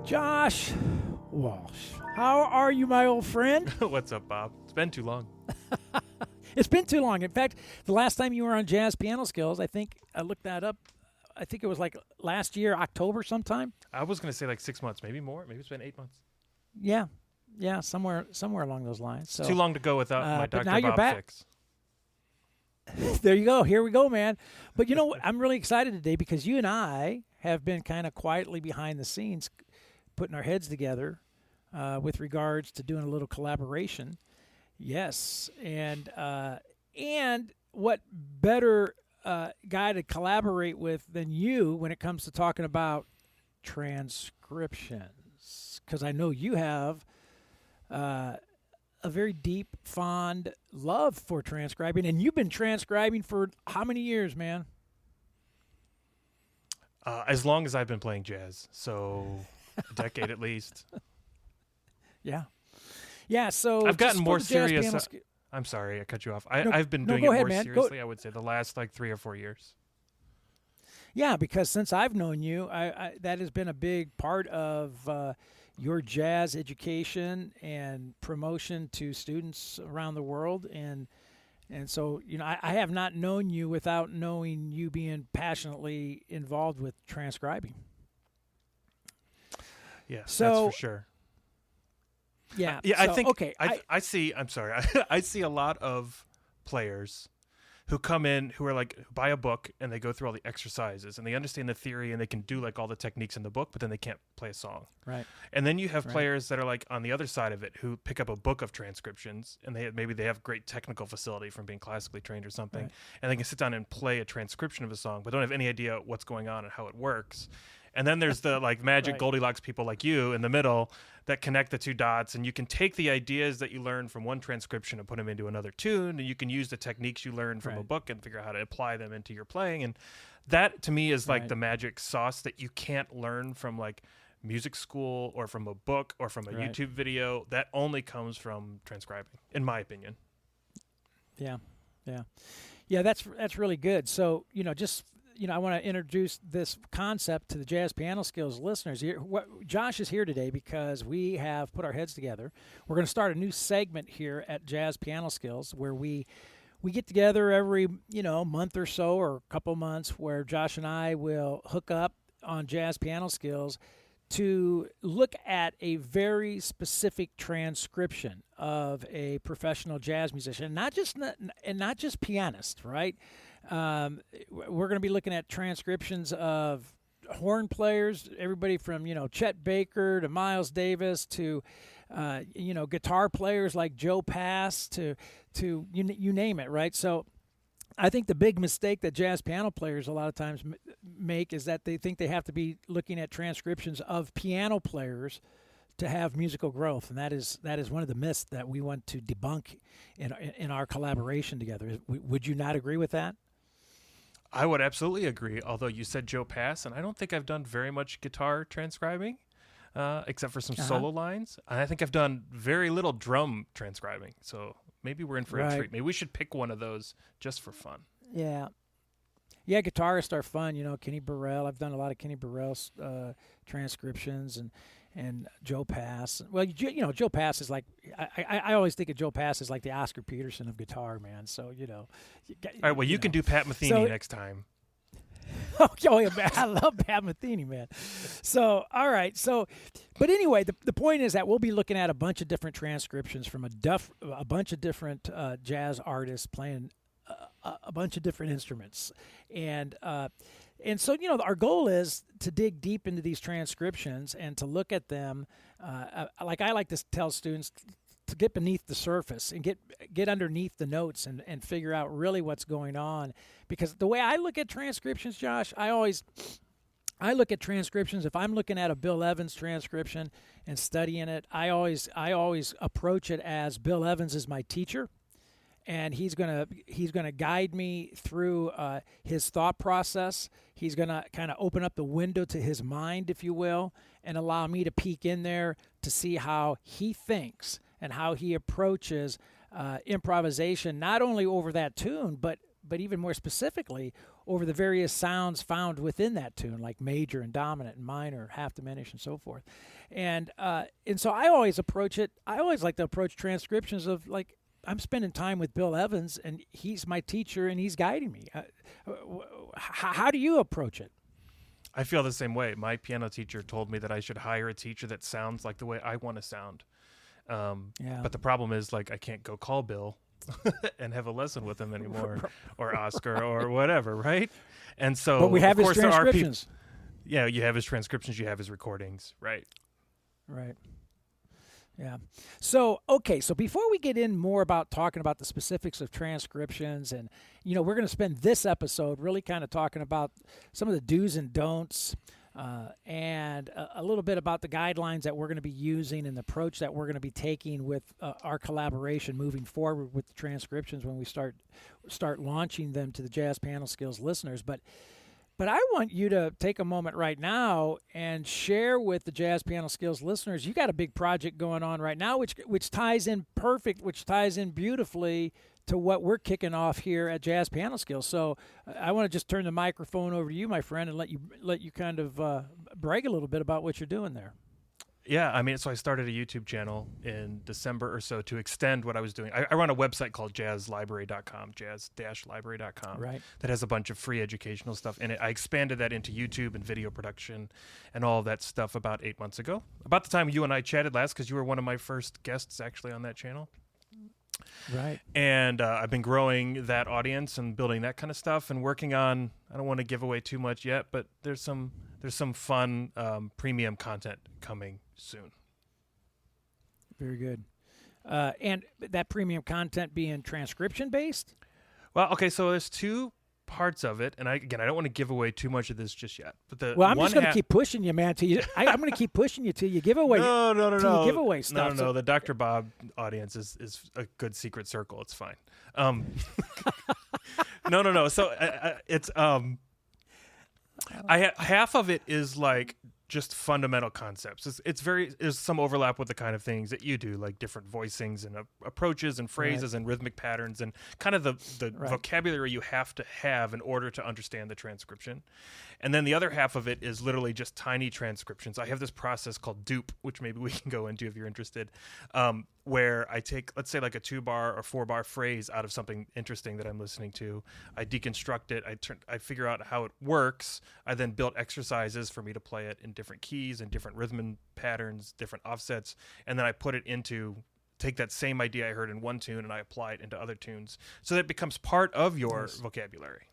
Josh Walsh. How are you, my old friend? What's up, Bob? It's been too long. It's been too long. In fact, the last time you were on JazzPianoSkills, I think I looked that up. I think it was like last year, October sometime. I was going to say like 6 months, maybe more. Maybe it's been 8 months. Yeah, somewhere along those lines. So it's too long to go without my but Dr. now you're Bob back. fix. There you go. Here we go, man. But you know what? I'm really excited today because you and I have been kind of quietly behind the scenes putting our heads together with regards to doing a little collaboration. Yes. And what better guy to collaborate with than you when it comes to talking about transcriptions? Because I know you have a very deep, fond love for transcribing, and you've been transcribing for how many years, man? As long as I've been playing jazz, so a decade at least. Yeah. So I've gotten more serious. Piano I'm sorry, I cut you off. I've been doing go it ahead, more man. seriously, I would say, the last like 3 or 4 years. Yeah, because since I've known you, I that has been a big part of your jazz education and promotion to students around the world. And so, you know, I have not known you without knowing you being passionately involved with transcribing. Yeah, so, that's for sure. Yeah. I think okay. I see. I'm sorry. I see a lot of players who come in who are like who buy a book and they go through all the exercises and they understand the theory and they can do like all the techniques in the book, but then they can't play a song. Right. And then you have players that are like on the other side of it who pick up a book of transcriptions and maybe they have great technical facility from being classically trained or something, and they can sit down and play a transcription of a song, but don't have any idea what's going on and how it works. And then there's the like magic Goldilocks people like you in the middle that connect the two dots, and you can take the ideas that you learn from one transcription and put them into another tune, and you can use the techniques you learn from a book and figure out how to apply them into your playing. And that to me is like the magic sauce that you can't learn from like music school or from a book or from a YouTube video. That only comes from transcribing, in my opinion. Yeah. That's really good. So, you know, I want to introduce this concept to the Jazz Piano Skills listeners. Josh is here today because we have put our heads together. We're going to start a new segment here at Jazz Piano Skills where we get together every, month or so or a couple months where Josh and I will hook up on Jazz Piano Skills to look at a very specific transcription of a professional jazz musician, not just pianist, right? We're going to be looking at transcriptions of horn players, everybody from, Chet Baker to Miles Davis to, guitar players like Joe Pass to you name it, right? So I think the big mistake that jazz piano players a lot of times make is that they think they have to be looking at transcriptions of piano players to have musical growth, and that is one of the myths that we want to debunk in our collaboration together. Would you not agree with that? I would absolutely agree, although you said Joe Pass, and I don't think I've done very much guitar transcribing, except for some solo lines. And I think I've done very little drum transcribing, so maybe we're in for a treat. Maybe we should pick one of those just for fun. Yeah, guitarists are fun. Kenny Burrell. I've done a lot of Kenny Burrell's transcriptions and Joe Pass. Well, Joe Pass is like I always think of Joe Pass as like the Oscar Peterson of guitar, man. So all right. Well, you can do Pat Metheny next time. Oh yeah, man. I love Pat Metheny, man. So all right. But anyway, the point is that we'll be looking at a bunch of different transcriptions from a bunch of different jazz artists playing a bunch of different instruments, and so, our goal is to dig deep into these transcriptions and to look at them, like I like to tell students, to get beneath the surface and get underneath the notes and figure out really what's going on. Because the way I look at transcriptions, Josh, I look at transcriptions. If I'm looking at a Bill Evans transcription and studying it, I always approach it as Bill Evans is my teacher. And he's gonna guide me through his thought process. He's gonna kind of open up the window to his mind, if you will, and allow me to peek in there to see how he thinks and how he approaches improvisation, not only over that tune, but even more specifically over the various sounds found within that tune, like major and dominant and minor, half diminished, and so forth. And so I always like to approach transcriptions of like, I'm spending time with Bill Evans, and he's my teacher, and he's guiding me. How do you approach it? I feel the same way. My piano teacher told me that I should hire a teacher that sounds like the way I want to sound. But the problem is, like, I can't go call Bill and have a lesson with him anymore, or Oscar, or whatever, right? And so, but we have his transcriptions. Yeah, you have his transcriptions, you have his recordings, right? Right. Yeah. So, okay, so before we get in more about talking about the specifics of transcriptions, and, we're going to spend this episode really kind of talking about some of the do's and don'ts, and a little bit about the guidelines that we're going to be using and the approach that we're going to be taking with our collaboration moving forward with the transcriptions when we start launching them to the Jazz Piano Skills listeners. But I want you to take a moment right now and share with the Jazz Piano Skills listeners, you got a big project going on right now, which ties in beautifully to what we're kicking off here at Jazz Piano Skills. So I want to just turn the microphone over to you, my friend, and let you kind of brag a little bit about what you're doing there. Yeah, I mean, so I started a YouTube channel in December or so to extend what I was doing. I run a website called jazzlibrary.com, jazz-library.com, right, that has a bunch of free educational stuff in it. I expanded that into YouTube and video production and all of that stuff about 8 months ago, about the time you and I chatted last, because you were one of my first guests actually on that channel. Right. And I've been growing that audience and building that kind of stuff and working on, I don't want to give away too much yet, but there's some fun premium content coming soon. Very good. And that premium content being transcription based? Well, okay, so there's two parts of it, and I don't want to give away too much of this just yet. But I'm just going to keep pushing you, man. I'm going to keep pushing you till you give away. No. You give away stuff. No. The Dr. Bob audience is a good secret circle. It's fine. No. So it's half of it is like just fundamental concepts. There's some overlap with the kind of things that you do, like different voicings and approaches and phrases and rhythmic patterns and kind of the vocabulary you have to have in order to understand the transcription. And then the other half of it is literally just tiny transcriptions. I have this process called dupe, which maybe we can go into if you're interested, where I take, let's say, like a 2-bar or 4-bar phrase out of something interesting that I'm listening to. I deconstruct it. I figure out how it works. I then build exercises for me to play it in different keys and different rhythm patterns, different offsets, and then I put it take that same idea I heard in one tune and I apply it into other tunes, so that it becomes part of your vocabulary.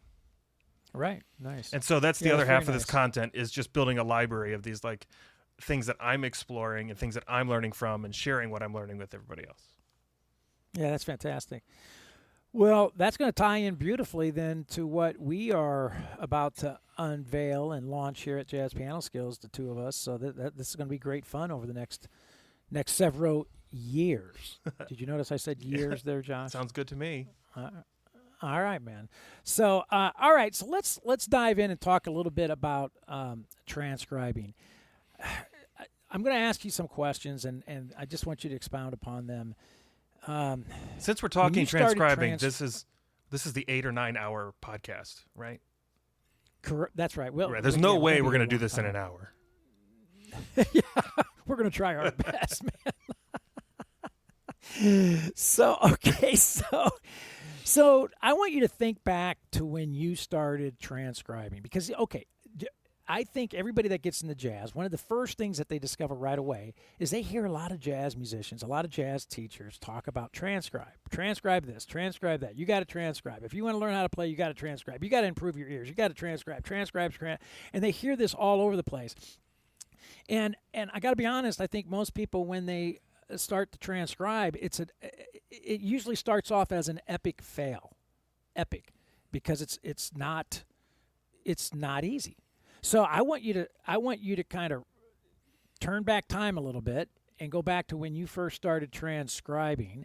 Right. Nice. And so that's the other half of this content, is just building a library of these like things that I'm exploring and things that I'm learning from and sharing what I'm learning with everybody else. Yeah, that's fantastic. Well, that's going to tie in beautifully then to what we are about to unveil and launch here at Jazz Piano Skills, the two of us. So this is going to be great fun over the next several years. Did you notice I said years there, Josh? Sounds good to me. All right, man. So, all right. So let's dive in and talk a little bit about transcribing. I'm going to ask you some questions, and I just want you to expound upon them. Since we're talking transcribing, this is the 8 or 9 hour podcast, right? Correct. That's right. Well, there's no way we're going to do this in an hour. Yeah, we're going to try our best, man. So I want you to think back to when you started transcribing, because, okay, I think everybody that gets into jazz, one of the first things that they discover right away is they hear a lot of jazz musicians, a lot of jazz teachers talk about transcribe this, transcribe that. You got to transcribe. If you want to learn how to play, you got to transcribe. You got to improve your ears. You got to transcribe, and they hear this all over the place. And I got to be honest, I think most people, when they start to transcribe, it usually starts off as an epic fail, because it's not easy. So I want you to kind of turn back time a little bit and go back to when you first started transcribing,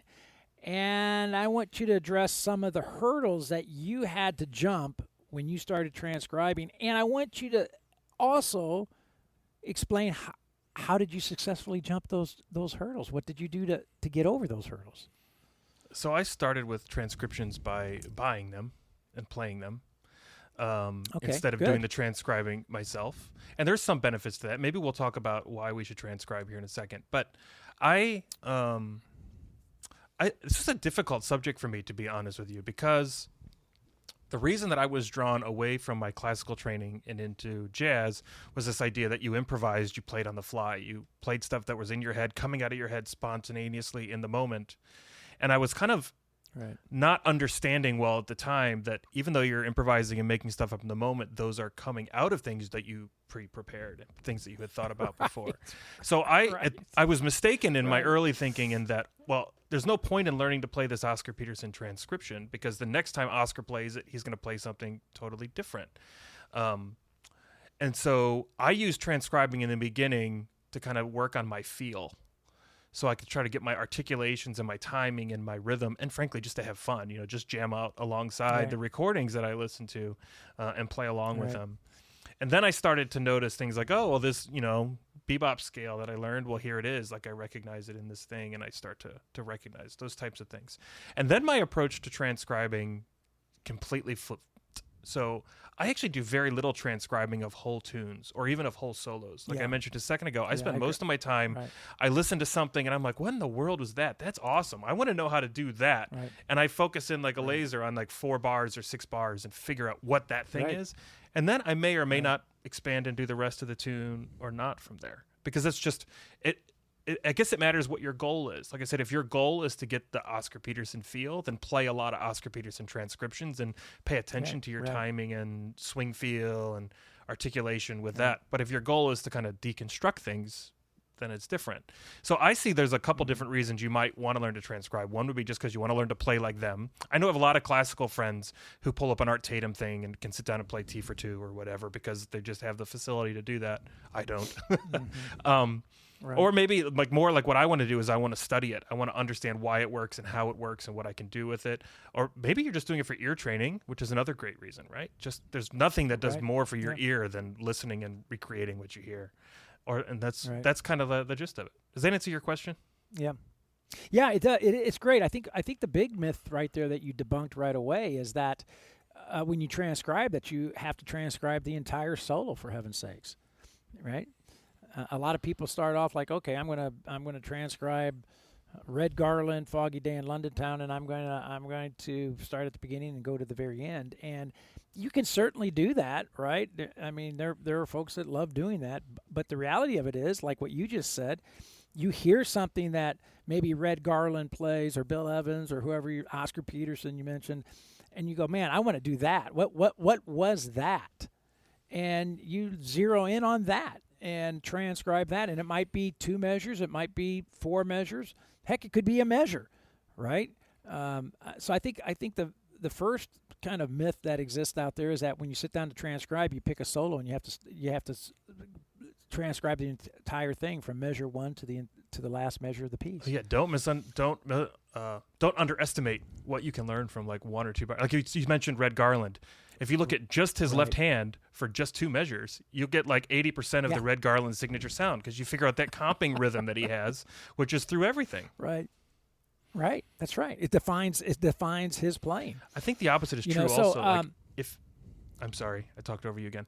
and I want you to address some of the hurdles that you had to jump when you started transcribing, and I want you to also explain how did you successfully jump those hurdles? What did you do to get over those hurdles? So I started with transcriptions by buying them and playing them. instead of doing the transcribing myself. And there's some benefits to that. Maybe we'll talk about why we should transcribe here in a second. But this is a difficult subject for me, to be honest with you, because the reason that I was drawn away from my classical training and into jazz was this idea that you improvised, you played on the fly, you played stuff that was in your head, coming out of your head spontaneously in the moment. And I was kind of not understanding well at the time that even though you're improvising and making stuff up in the moment, those are coming out of things that you pre-prepared, things that you had thought about before. So I was mistaken in my early thinking in that, well, there's no point in learning to play this Oscar Peterson transcription because the next time Oscar plays it, he's going to play something totally different. And so I used transcribing in the beginning to kind of work on my feel. So I could try to get my articulations and my timing and my rhythm, and frankly, just to have fun, just jam out alongside the recordings that I listen to and play along with them. And then I started to notice things like, oh, well, this, bebop scale that I learned, well, here it is. Like I recognize it in this thing, and I start to recognize those types of things. And then my approach to transcribing completely flipped. So I actually do very little transcribing of whole tunes or even of whole solos. Like I mentioned a second ago, I spend most of my time, I listen to something and I'm like, what in the world was that? That's awesome. I want to know how to do that. And I focus in like a laser on like 4 bars or 6 bars and figure out what that thing is. And then I may or may not expand and do the rest of the tune or not from there. Because it's just, I guess it matters what your goal is. Like I said, if your goal is to get the Oscar Peterson feel, then play a lot of Oscar Peterson transcriptions and pay attention to your timing and swing feel and articulation with that. But if your goal is to kind of deconstruct things, then it's different. So I see there's a couple different reasons you might want to learn to transcribe. One would be just because you want to learn to play like them. I know I have a lot of classical friends who pull up an Art Tatum thing and can sit down and play T for 2 or whatever because they just have the facility to do that. I don't. Or maybe like more like what I want to do is I want to study it. I want to understand why it works and how it works and what I can do with it. Or maybe you're just doing it for ear training, which is another great reason, right? Just there's nothing that does more for your ear than listening and recreating what you hear. And that's kind of the gist of it. Does that answer your question? Yeah. Yeah, it's great. I think the big myth right there that you debunked right away is that when you transcribe that you have to transcribe the entire solo, for heaven's sakes, right? A lot of people start off like, okay, I'm gonna transcribe Red Garland, Foggy Day in London Town, and I'm going to start at the beginning and go to the very end. And you can certainly do that, right? I mean, there are folks that love doing that, but the reality of it is, like what you just said, you hear something that maybe Red Garland plays or Bill Evans or whoever, Oscar Peterson you mentioned, and you go, man, I want to do that. What was that? And you zero in on that and transcribe that, and it might be 2 measures, it might be 4 measures, heck, it could be a measure, right? So I think the first kind of myth that exists out there is that when you sit down to transcribe, you pick a solo and you have to transcribe the entire thing from measure 1 to the last measure of the piece. Yeah, don't underestimate what you can learn from like 1 or 2 bars. Like you mentioned Red Garland. If you look at just his left hand for just 2 measures, you'll get like 80% of the Red Garland signature sound because you figure out that comping rhythm that he has, which is through everything. Right. That's right. It defines his playing. I think the opposite is true also. Like I'm sorry, I talked over you again.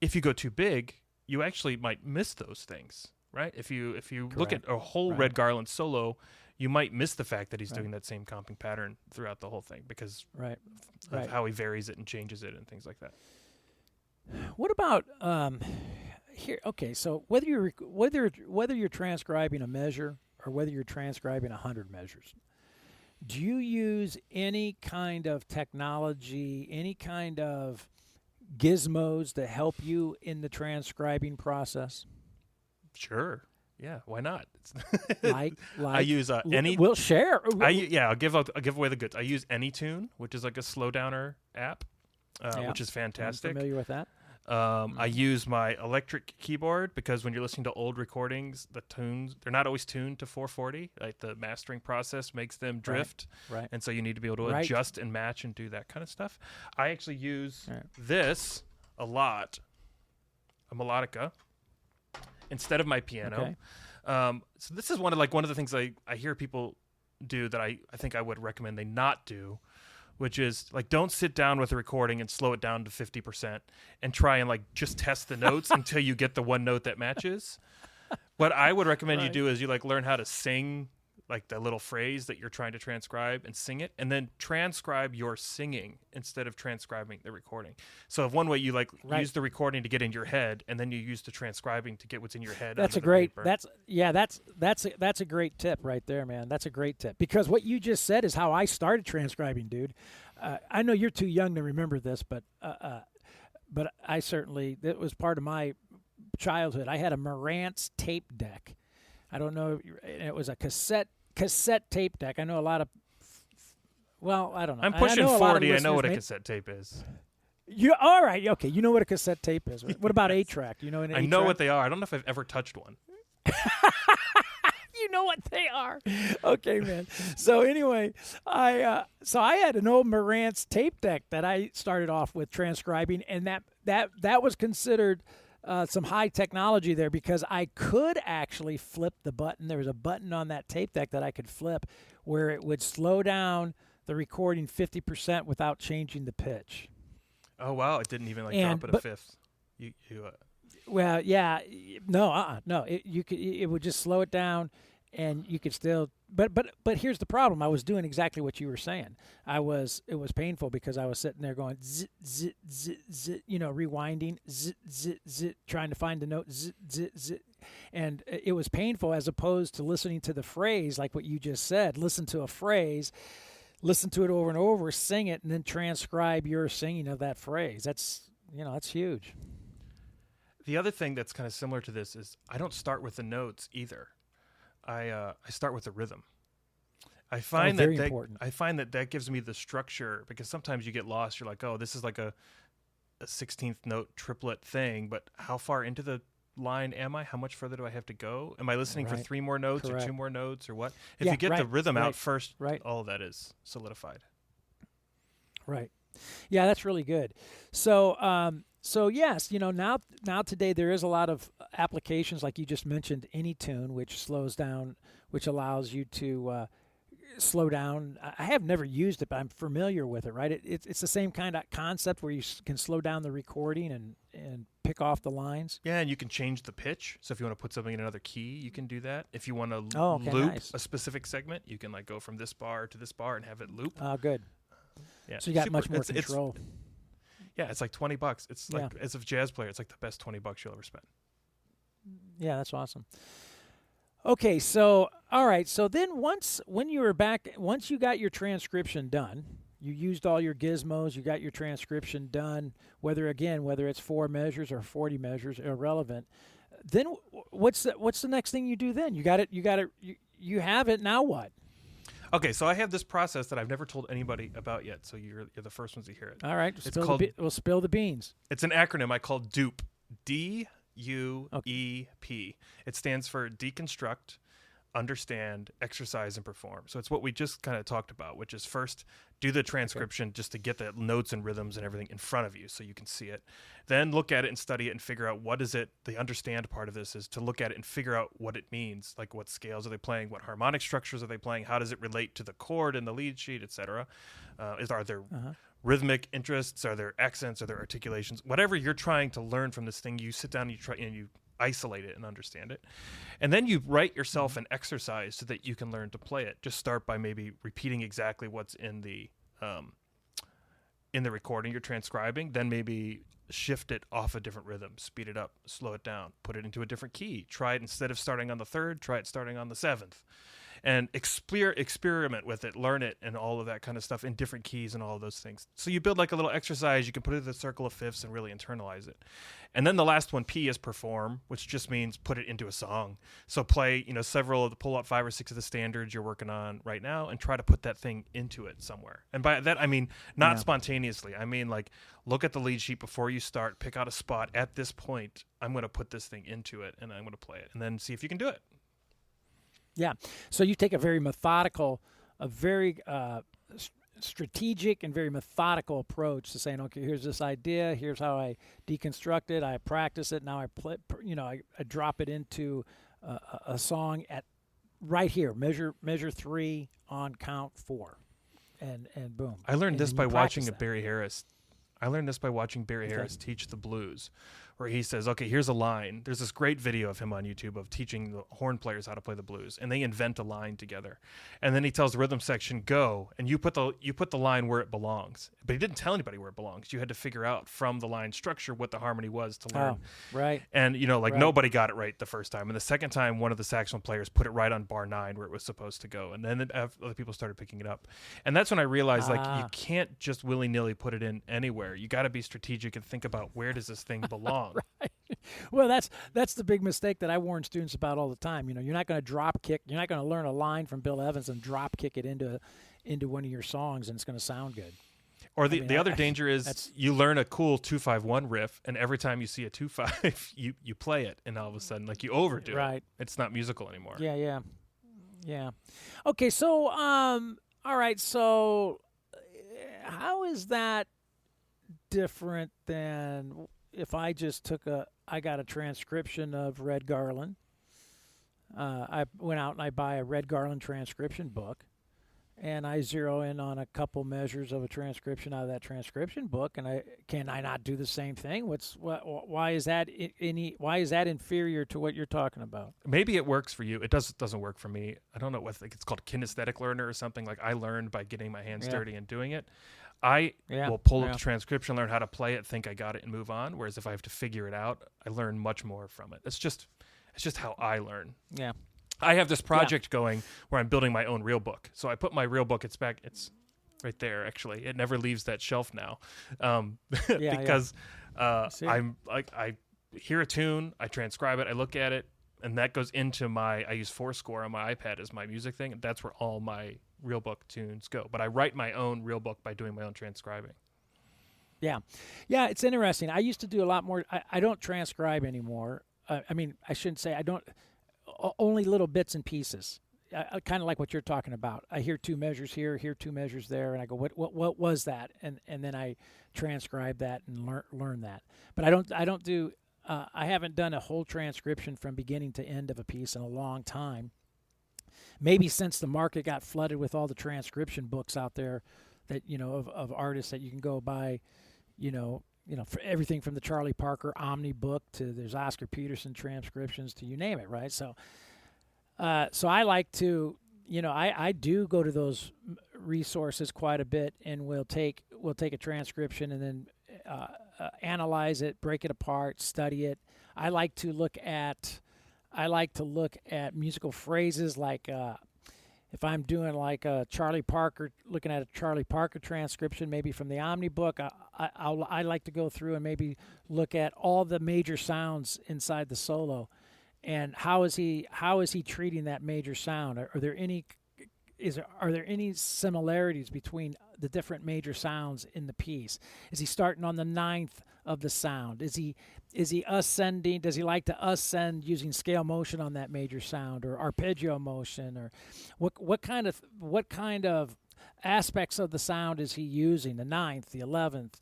If you go too big, you actually might miss those things, right? If you look at a whole Red Garland solo, you might miss the fact that he's doing that same comping pattern throughout the whole thing because of how he varies it and changes it and things like that. What about here? Okay, so whether you're transcribing a measure or whether you're transcribing 100 measures, do you use any kind of technology, any kind of gizmos to help you in the transcribing process? Sure. Yeah, why not? like I use any. We'll share. I'll give away the goods. I use AnyTune, which is like a slow downer app, which is fantastic. I'm familiar with that. I use my electric keyboard because when you're listening to old recordings, the tunes, they're not always tuned to 440. Like the mastering process makes them drift. Right. And so you need to be able to adjust and match and do that kind of stuff. I actually use this a lot, a melodica, instead of my piano. Okay. So this is one of the things I hear people do that I think I would recommend they not do, which is like, don't sit down with a recording and slow it down to 50% and try and like just test the notes until you get the one note that matches. What I would recommend you do is you like learn how to sing like the little phrase that you're trying to transcribe and sing it, and then transcribe your singing instead of transcribing the recording. So if one way you like use the recording to get in your head, and then you use the transcribing to get what's in your head. That's a great. Paper. That's a great tip right there, man. That's a great tip, because what you just said is how I started transcribing, dude. I know you're too young to remember this, but I certainly, it was part of my childhood. I had a Marantz tape deck. I don't know. It was a cassette tape deck. I know a lot of. Well, I don't know. I'm pushing 40. I know what a cassette tape is. You all right? Okay, you know what a cassette tape is. What about 8-track? You know, I know what they are. I don't know if I've ever touched one. You know what they are. Okay, man. So anyway, I had an old Marantz tape deck that I started off with transcribing, and that was considered some high technology there, because I could actually flip the button. There was a button on that tape deck that I could flip where it would slow down the recording 50% without changing the pitch. Oh wow! It didn't even drop it a fifth. Well, yeah, no. It would just slow it down, and you could still. But here's the problem. I was doing exactly what you were saying. It was painful, because I was sitting there going zit zit zit zit, rewinding zit zit zit, trying to find the note zit zit zit, and it was painful, as opposed to listening to the phrase like what you just said. Listen to a phrase, listen to it over and over, sing it, and then transcribe your singing of that phrase. That's huge. The other thing that's kind of similar to this is I don't start with the notes either. I start with the rhythm. I find that gives me the structure, because sometimes you get lost. You're like, oh, this is like a 16th note triplet thing, but how far into the line am I? How much further do I have to go? Am I listening for 3 more notes or 2 more notes or what? If you get the rhythm out first, all of that is solidified. Right. Yeah, that's really good. So yes, now today there is a lot of applications, like you just mentioned, AnyTune, which slows down, which allows you to slow down. I have never used it, but I'm familiar with it. Right? It's the same kind of concept where you can slow down the recording and pick off the lines. Yeah, and you can change the pitch. So if you want to put something in another key, you can do that. If you want to loop a specific segment, you can go from this bar to this bar and have it loop. Oh, good. Yeah. So you got much more control. It's like $20. It's like, as a jazz player, it's like the best $20 you'll ever spend. Yeah, that's awesome. Okay, so all right, so then once you got your transcription done, you used all your gizmos, you got your transcription done, whether it's 4 measures or 40 measures, irrelevant. Then what's the next thing you do then? You have it, now what? Okay, so I have this process that I've never told anybody about yet, so you're the first ones to hear it. All right, we'll spill the beans. It's an acronym I call DUEP, DUEP. It stands for Deconstruct, Understand, Exercise, and Perform. So it's what we just kind of talked about, which is first do the transcription just to get the notes and rhythms and everything in front of you so you can see it. Then look at it and study it and figure out what is it. The understand part of this is to look at it and figure out what it means, like what scales are they playing, what harmonic structures are they playing, how does it relate to the chord and the lead sheet, etc. Are there rhythmic interests, are there accents, are there articulations? Whatever you're trying to learn from this thing, you sit down and you try and you isolate it and understand it. And then you write yourself an exercise so that you can learn to play it. Just start by maybe repeating exactly what's in the recording you're transcribing, then maybe shift it off a different rhythm, speed it up, slow it down, put it into a different key. Try it, instead of starting on the 3rd, try it starting on the 7th. And experiment with it, learn it, and all of that kind of stuff in different keys and all of those things. So you build like a little exercise. You can put it in the circle of fifths and really internalize it. And then the last one, P, is perform, which just means put it into a song. So play, several of the, pull up 5 or 6 of the standards you're working on right now and try to put that thing into it somewhere. And by that, I mean not spontaneously. I mean like look at the lead sheet before you start, pick out a spot. At this point, I'm going to put this thing into it and I'm going to play it, and then see if you can do it. Yeah. So you take a very methodical, a very strategic and very methodical approach to saying, okay, here's this idea, here's how I deconstruct it, I practice it, now I play, I drop it into a song at right here, measure 3 on count 4, and boom. I learned And this then by you watching practice that. Barry Harris. I learned this by watching Barry Harris teach the blues, where he says, okay, here's a line. There's this great video of him on YouTube of teaching the horn players how to play the blues, and they invent a line together. And then he tells the rhythm section, go, and you put the line where it belongs. But he didn't tell anybody where it belongs. You had to figure out from the line structure what the harmony was to learn. Oh, right. And, nobody got it right the first time. And the second time, one of the saxophone players put it right on bar 9 where it was supposed to go. And then other people started picking it up. And that's when I realized, you can't just willy-nilly put it in anywhere. You got to be strategic and think about, where does this thing belong? Right. Well, that's the big mistake that I warn students about all the time. You're not going to drop kick. You're not going to learn a line from Bill Evans and drop kick it into one of your songs, and it's going to sound good. Or the other danger is you learn a cool 2-5-1 riff, and every time you see a 2-5, you play it, and all of a sudden, you overdo it. It's not musical anymore. Yeah. Okay, so all right. So how is that different than if I just I got a transcription of Red Garland. I went out and I buy a Red Garland transcription book, and I zero in on a couple measures of a transcription out of that transcription book, and can I not do the same thing? Why is that inferior to what you're talking about? Maybe it works for you. It doesn't work for me. I don't know what it's called, kinesthetic learner or something. Like, I learned by getting my hands dirty and doing it. I will pull up the transcription, learn how to play it, think I got it, and move on. Whereas if I have to figure it out, I learn much more from it. It's just how I learn. Yeah. I have this project going where I'm building my own real book. So I put my real book. It's right there. Actually, it never leaves that shelf now, because I'm like, I hear a tune, I transcribe it, I look at it, and that goes into I use Fourscore on my iPad as my music thing, and that's where all my real book tunes go. But I write my own real book by doing my own transcribing. Yeah, it's interesting. I used to do a lot more. I don't transcribe anymore. I mean, I shouldn't say I don't. Only little bits and pieces. I kind of like what you're talking about. I hear 2 measures here, hear 2 measures there, and I go, what was that? And then I transcribe that and learn that. But I don't do. I haven't done a whole transcription from beginning to end of a piece in a long time. Maybe since the market got flooded with all the transcription books out there, that of artists that you can go buy, for everything from the Charlie Parker Omni book to there's Oscar Peterson transcriptions to you name it, right? So I like to, I do go to those resources quite a bit, and we'll take a transcription and then analyze it, break it apart, study it. I like to look at musical phrases, like if I'm doing like a Charlie Parker, looking at a Charlie Parker transcription, maybe from the Omni book, I like to go through and maybe look at all the major sounds inside the solo, and how is he treating that major sound? Are there any similarities between the different major sounds in the piece? Is he starting on the 9th of the sound? Is he ascending? Does he like to ascend using scale motion on that major sound, or arpeggio motion, or what kind of aspects of the sound is he using? The 9th, the 11th,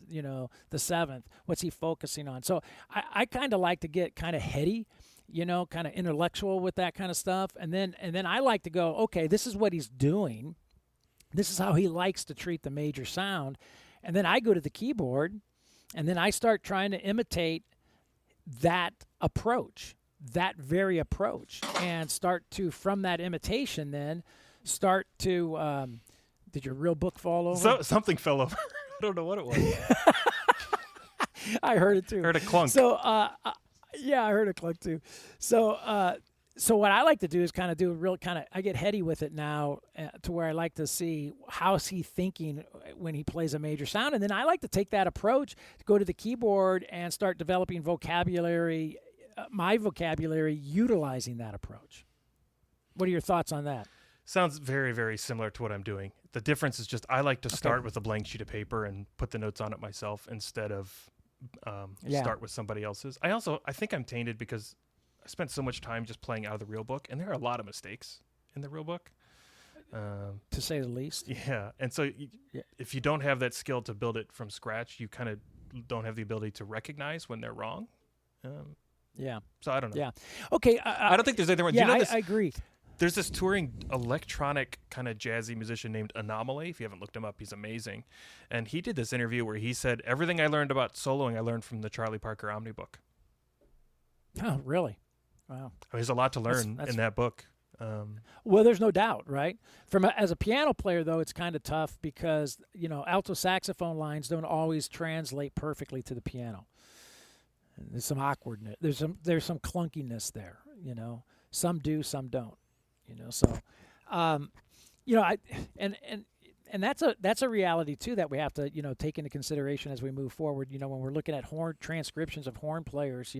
the 7th. What's he focusing on? So I kind of like to get kind of heady, kind of intellectual with that kind of stuff, and then I like to go, okay, this is what he's doing. This is how he likes to treat the major sound, and then I go to the keyboard, and then I start trying to imitate that approach, that very approach, and start to, from that imitation, then start to. Did your real book fall over? Something fell over. I don't know what it was. I heard it too. Heard a clunk. So, yeah, I heard a clunk too. So what I like to do is kind of do a real I get heady with it now, to where I like to see how's he thinking when he plays a major sound. And then I like to take that approach, to go to the keyboard and start developing vocabulary, my vocabulary, utilizing that approach. What are your thoughts on that? Sounds very, very similar to what I'm doing. The difference is just I like to start with a blank sheet of paper and put the notes on it myself instead of start with somebody else's. I think I'm tainted because I spent so much time just playing out of the real book, and there are a lot of mistakes in the real book. To say the least. Yeah, and so if you don't have that skill to build it from scratch, you kind of don't have the ability to recognize when they're wrong. So I don't know. Yeah. Okay. I don't think there's anything wrong. Yeah, Do you know I agree. There's this touring electronic kind of jazzy musician named Anomaly. If you haven't looked him up, he's amazing. And he did this interview where he said, everything I learned about soloing, I learned from the Charlie Parker Omnibook. Oh, really? Wow. I mean, there's a lot to learn in that book. Well, there's no doubt, right? As a piano player, though, it's kind of tough because, alto saxophone lines don't always translate perfectly to the piano. There's some awkwardness. There's some clunkiness there, Some do, some don't. So, and that's a reality too that we have to, take into consideration as we move forward. When we're looking at horn transcriptions of horn players,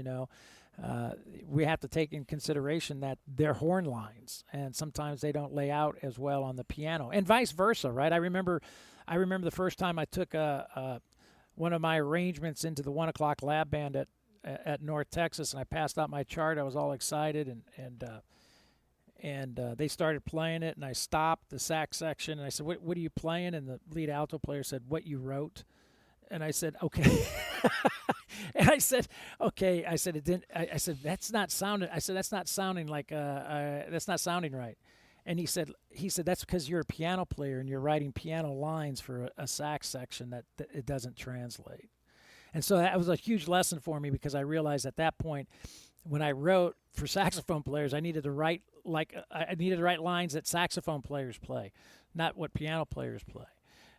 we have to take in consideration that they're horn lines, and sometimes they don't lay out as well on the piano, and vice versa, right? I remember the first time I took one of my arrangements into the 1 o'clock lab band at North Texas, and I passed out my chart. I was all excited, and they started playing it, and I stopped the sax section, and I said, what are you playing? And the lead alto player said, what you wrote. And I said, okay. And I said, okay. I said, it didn't. I said, that's not sounding. I said, that's not sounding like. That's not sounding right. And he said, that's because you're a piano player and you're writing piano lines for a sax section that it doesn't translate. And so that was a huge lesson for me because I realized at that point, when I wrote for saxophone players, I needed to write lines that saxophone players play, not what piano players play.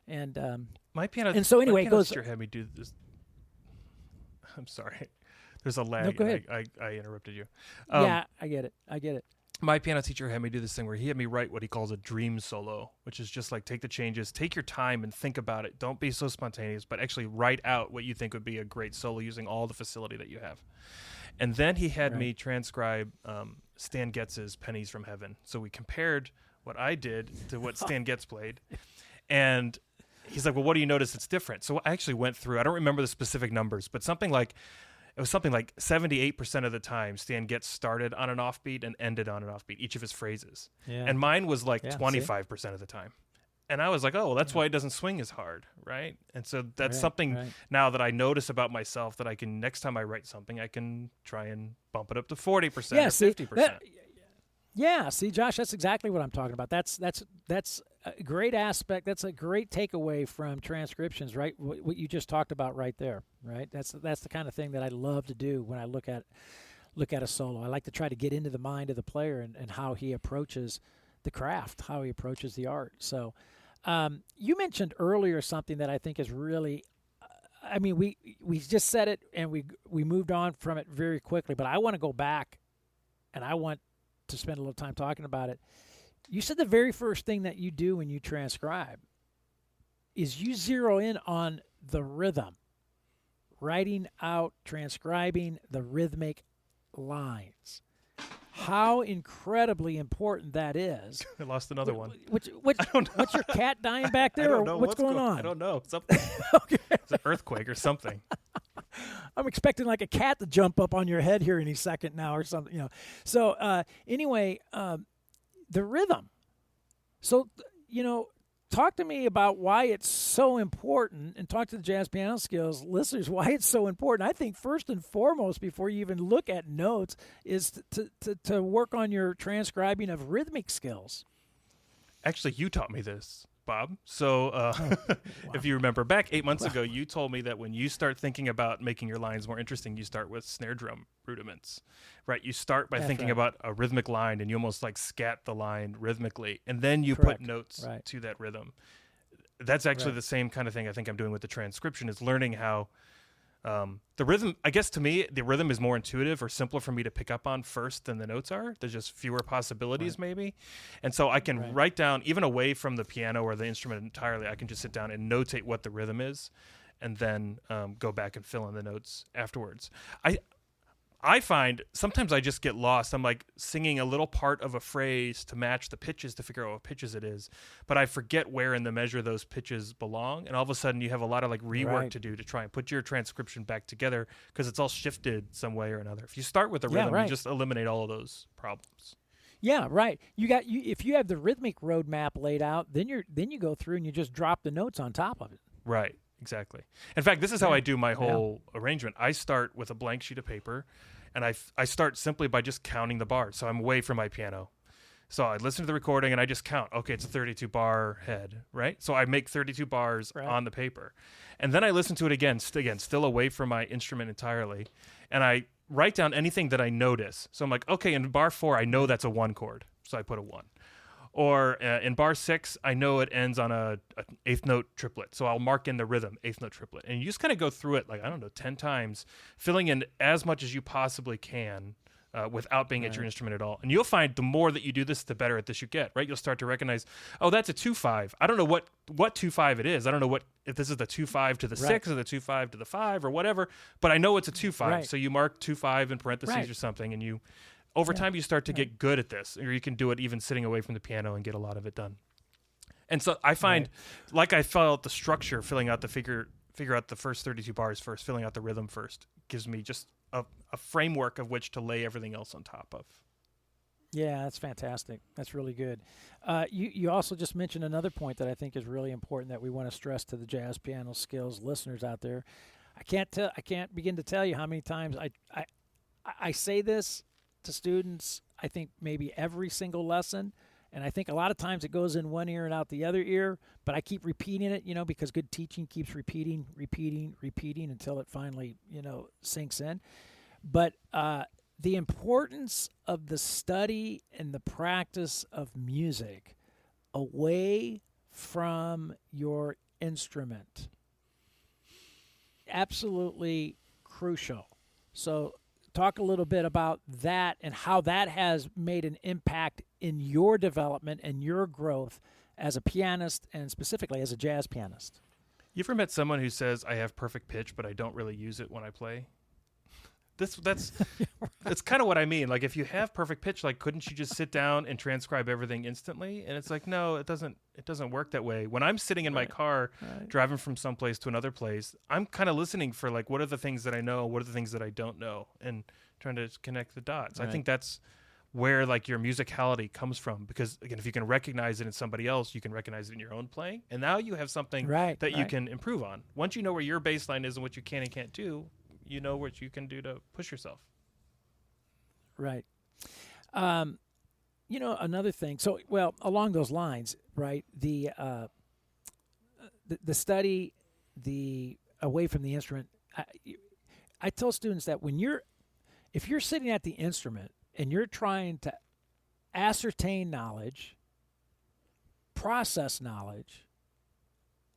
And my piano. And so anyway, my piano teacher had me do this. I'm sorry. There's a lag. No, go ahead. I interrupted you. Yeah, I get it. My piano teacher had me do this thing where he had me write what he calls a dream solo, which is just like take the changes, take your time and think about it. Don't be so spontaneous, but actually write out what you think would be a great solo using all the facility that you have. And then he had me transcribe Stan Getz's Pennies from Heaven. So we compared what I did to what Stan Getz played. And he's like, well, what do you notice that's different? So I actually went through, I don't remember the specific numbers, but something like 78% of the time Stan Getz started on an offbeat and ended on an offbeat, each of his phrases. Yeah. And mine was like 25% of the time. And I was like, oh, well, that's why it doesn't swing as hard, right? And so that's something now that I notice about myself that I can, next time I write something, I can try and bump it up to 40% or 50%. See, Josh, that's exactly what I'm talking about. That's a great aspect. That's a great takeaway from transcriptions, right? What you just talked about right there, right? That's the kind of thing that I love to do when I look at a solo. I like to try to get into the mind of the player and how he approaches the craft, how he approaches the art. So you mentioned earlier something that I think is really, we just said it and we moved on from it very quickly, but I want to go back and I want to spend a little time talking about it. You said the very first thing that you do when you transcribe is you zero in on the rhythm, writing out, transcribing the rhythmic lines. How incredibly important that is. I lost another one. I don't know. What's your cat dying back there? I don't know. What's going on? I don't know. Something. Okay. It's an earthquake or something. I'm expecting like a cat to jump up on your head here any second now or something. So anyway, the rhythm. So, talk to me about why it's so important, and talk to the Jazz Piano Skills listeners why it's so important. I think first and foremost, before you even look at notes, is to work on your transcribing of rhythmic skills. Actually, you taught me this, Bob. So if you remember back 8 months ago, you told me that when you start thinking about making your lines more interesting, you start with snare drum rudiments, right? You start by thinking about a rhythmic line and you almost like scat the line rhythmically, and then you put notes to that rhythm. That's actually the same kind of thing I think I'm doing with the transcription, is learning how the rhythm, I guess to me, the rhythm is more intuitive or simpler for me to pick up on first than the notes are. There's just fewer possibilities maybe. And so I can write down, even away from the piano or the instrument entirely, I can just sit down and notate what the rhythm is and then go back and fill in the notes afterwards. I find sometimes I just get lost. I'm like singing a little part of a phrase to match the pitches to figure out what pitches it is, but I forget where in the measure those pitches belong. And all of a sudden you have a lot of like rework to do to try and put your transcription back together because it's all shifted some way or another. If you start with the rhythm, you just eliminate all of those problems. Yeah, right. If you have the rhythmic roadmap laid out, then you go through and you just drop the notes on top of it. Right. Exactly. In fact, this is how I do my whole arrangement. I start with a blank sheet of paper, and I start simply by just counting the bars. So I'm away from my piano. So I listen to the recording and I just count. Okay, it's a 32 bar head, right? So I make 32 bars on the paper. And then I listen to it again, still away from my instrument entirely. And I write down anything that I notice. So I'm like, okay, in bar 4, I know that's a 1 chord. So I put a 1. Or in bar 6, I know it ends on a 8th note triplet. So I'll mark in the rhythm, 8th note triplet. And you just kind of go through it, like, I don't know, 10 times, filling in as much as you possibly can without being at your instrument at all. And you'll find the more that you do this, the better at this you get, right? You'll start to recognize, oh, that's a 2-5. I don't know what 2-5 it is. I don't know if this is the 2-5 to the 6 or the 2-5 to the 5 or whatever, but I know it's a 2-5. Right. So you mark 2-5 in parentheses or something, and you, over time, you start to get good at this, or you can do it even sitting away from the piano and get a lot of it done. And so I find, like I felt the structure, filling out the figure out the first 32 bars first, filling out the rhythm first, gives me just a framework of which to lay everything else on top of. Yeah, that's fantastic. That's really good. You also just mentioned another point that I think is really important that we want to stress to the Jazz Piano Skills listeners out there. I can't begin to tell you how many times I say this to students. I think maybe every single lesson, and I think a lot of times it goes in one ear and out the other ear, but I keep repeating it, because good teaching keeps repeating until it finally, sinks in. But the importance of the study and the practice of music away from your instrument, absolutely crucial. So talk a little bit about that and how that has made an impact in your development and your growth as a pianist and specifically as a jazz pianist. You ever met someone who says, I have perfect pitch, but I don't really use it when I play? That's kind of what I mean. Like, if you have perfect pitch, like, couldn't you just sit down and transcribe everything instantly? And it's like, no, it doesn't work that way. When I'm sitting in my car driving from someplace to another place, I'm kind of listening for, like, what are the things that I know, what are the things that I don't know, and trying to connect the dots. I think that's where, like, your musicality comes from, because, again, if you can recognize it in somebody else, you can recognize it in your own playing, and now you have something that you can improve on. Once you know where your baseline is and what you can and can't do, you know what you can do to push yourself. Right. Another thing. So, well, along those lines, right? The study, the away from the instrument. I tell students that if you're sitting at the instrument and you're trying to ascertain knowledge, process knowledge,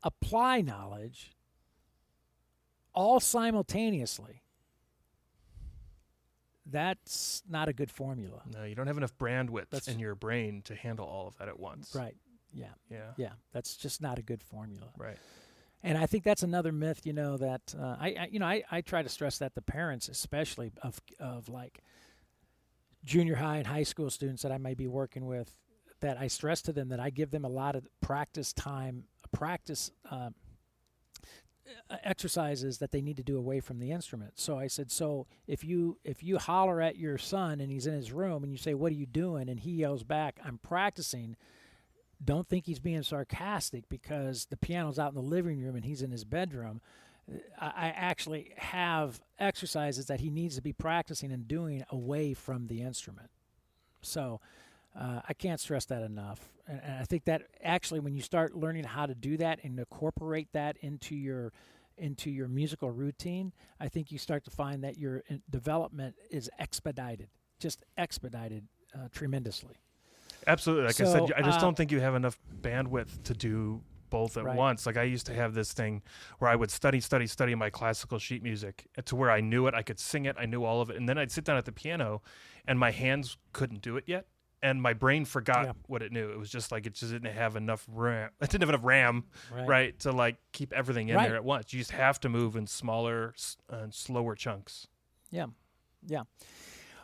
apply knowledge, all simultaneously, that's not a good formula. No, you don't have enough bandwidth in your brain to handle all of that at once. Right. Yeah. Yeah. Yeah. That's just not a good formula. Right. And I think that's another myth, that I try to stress that to parents, especially of like junior high and high school students that I may be working with, that I stress to them that I give them a lot of practice time, exercises that they need to do away from the instrument. So I said, so if you holler at your son and he's in his room and you say, what are you doing? And he yells back, I'm practicing. Don't think he's being sarcastic because the piano's out in the living room and he's in his bedroom. I actually have exercises that he needs to be practicing and doing away from the instrument. So I can't stress that enough. And I think that actually when you start learning how to do that and incorporate that into your musical routine, I think you start to find that your development is expedited tremendously. Absolutely. Like I said, I just don't think you have enough bandwidth to do both at once. Like, I used to have this thing where I would study my classical sheet music to where I knew it, I could sing it, I knew all of it, and then I'd sit down at the piano and my hands couldn't do it yet. And my brain forgot what it knew. It was just like it just didn't have enough RAM. It didn't have enough RAM, right, to like keep everything in there at once. You just have to move in smaller and slower chunks. Yeah, yeah.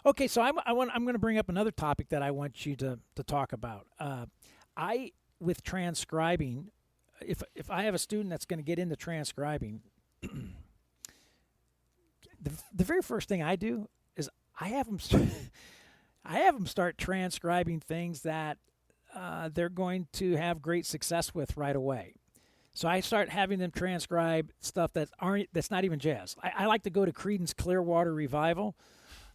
Okay, so I'm going to bring up another topic that I want you to talk about. With transcribing, if I have a student that's going to get into transcribing, the very first thing I do is I have them start transcribing things that they're going to have great success with right away. So I start having them transcribe stuff that's not even jazz. I like to go to Creedence Clearwater Revival.